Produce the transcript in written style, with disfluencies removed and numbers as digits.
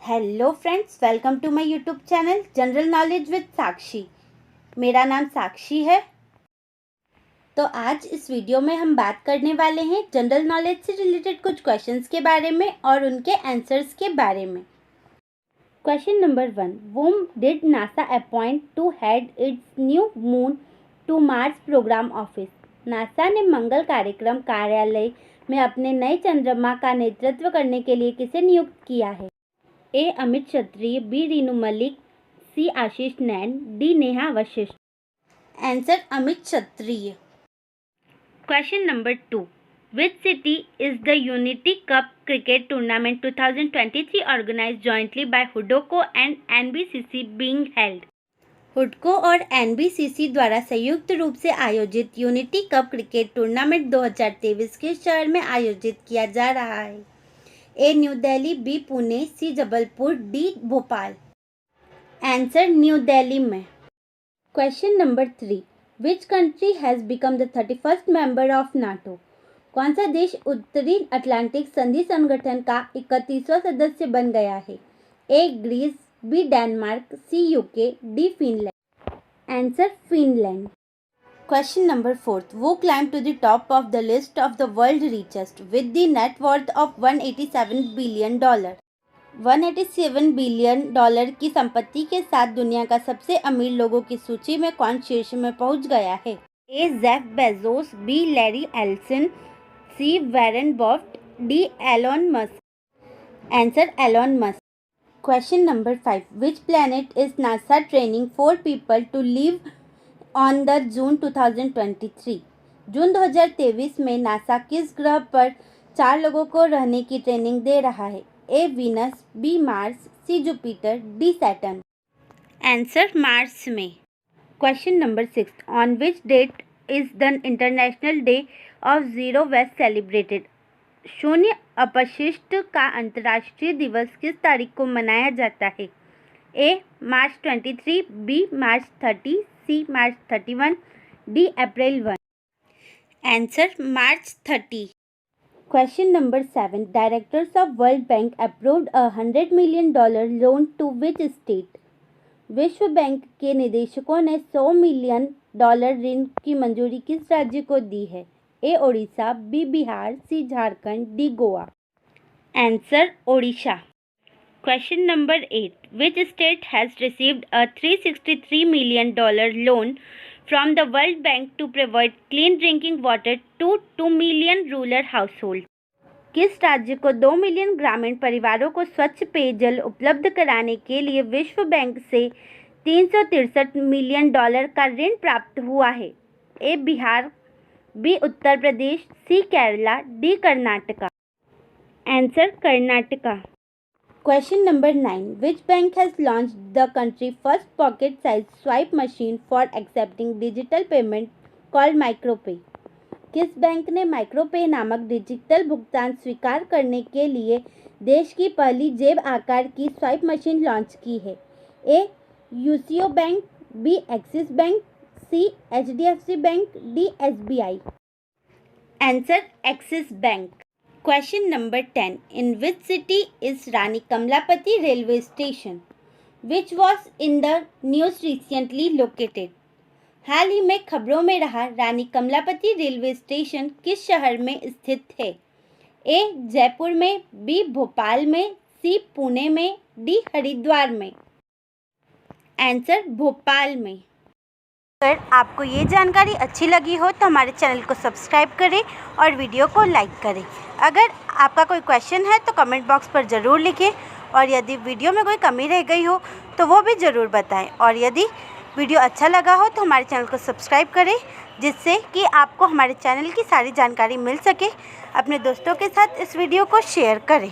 Hello friends, welcome to my YouTube channel general knowledge with Sakshi. मेरा नाम साक्षी है। तो आज इस वीडियो में हम बात करने वाले हैं जनरल नॉलेज से रिलेटेड कुछ क्वेश्चंस के बारे में और उनके आंसर्स के बारे में। Question number 1, whom did NASA appoint to head its new moon to Mars program office? NASA ने मंगल कार्यक्रम कार्यालय में अपने नए चंद्रमा का नेतृत्व करने के लिए किसे नियुक्त किया है? A Amit Kshatriya, B Rinu Malik, C Ashish Nain, D Neha Vashishtha. Answer Amit Kshatriya. Question number 2, which city is the unity cup cricket tournament 2023 organised jointly by हुडको एंड एनबीसीसी बीइंग हेल्ड? हुडको और एनबीसीसी द्वारा संयुक्त रूप से आयोजित यूनिटी कप क्रिकेट टूर्नामेंट 2023 के शहर में आयोजित किया जा रहा है। A New Delhi, B Pune, C Jabalpur, D Bhopal. Answer New Delhi में। Question number 3, which country has become the 31st member of NATO? कौन सा देश उत्तरी अटलांटिक संधि संगठन का 31वां सदस्य बन गया है? A Greece, B Denmark, C UK, D Finland. Answer Finland. Question number 4, who climbed to the top of the list of the world richest with the net worth of $187 billion? $187 billion की संपत्ति के साथ दुनिया का सबसे अमीर लोगों की सूची में कौन शीर्ष में पहुंच गया है? A Jeff Bezos, B Larry Ellison, C Warren Buffett, D Elon Musk. Answer Elon Musk. Question number 5, which planet is NASA training 4 people to live on the June 2023? जून 2023 में नासा किस ग्रह पर 4 लोगों को रहने की ट्रेनिंग दे रहा है? A Venus, B Mars, C Jupiter, D Saturn. Answer Mars में। Question number 6, on which date is the international day of zero waste celebrated? शून्य अपशिष्ट का अंतर्राष्ट्रीय दिवस किस तारीख को मनाया जाता है? A March 23, B March 30, C March 31, D April 1। Answer March 30। Question number 7, directors of world bank approved $100 million loan to which state? विश्व बैंक के निदेशकों ने $100 मिलियन ऋण की मंजूरी किस राज्य को दी है? A Odisha, B Bihar, C Jharkhand, D Goa. Answer Odisha. Question number 8, which state has received a $363 million loan from the World Bank to provide clean drinking water to 2 million rural households? किस राज्य को 2 मिलियन ग्रामीण परिवारों को स्वच्छ पेयजल उपलब्ध कराने के लिए विश्व बैंक से $363 मिलियन का ऋण प्राप्त हुआ है? A Bihar, B Uttar Pradesh, C Kerala, D Karnataka. Answer Karnataka. Question number 9, which bank has launched the country's first pocket-sized swipe machine for accepting digital payment called MicroPay? किस बैंक ने MicroPay नामक डिजिटल भुगतान स्वीकार करने के लिए देश की पहली जेब आकार की स्वाइप मशीन लॉन्च की है? A UCO bank, B Axis bank, C HDFC bank, D SBI. Answer Axis bank. Question number 10, in which city is Rani Kamlapati railway station, which was in the news recently located? हाल ही में खबरों में रहा रानी Kamlapati railway station किस शहर में स्थित है? ए जयपुर में, बी भोपाल में, सी पुणे में, डी हरिद्वार में। आंसर भोपाल में। अगर आपको ये जानकारी अच्छी लगी हो तो हमारे चैनल को सब्सक्राइब करें और वीडियो को लाइक करें। अगर आपका कोई क्वेश्चन है तो कमेंट बॉक्स पर ज़रूर लिखें और यदि वीडियो में कोई कमी रह गई हो तो वो भी ज़रूर बताएं। और यदि वीडियो अच्छा लगा हो तो हमारे चैनल को सब्सक्राइब करें जिससे कि आपको हमारे चैनल की सारी जानकारी मिल सके। अपने दोस्तों के साथ इस वीडियो को शेयर करें।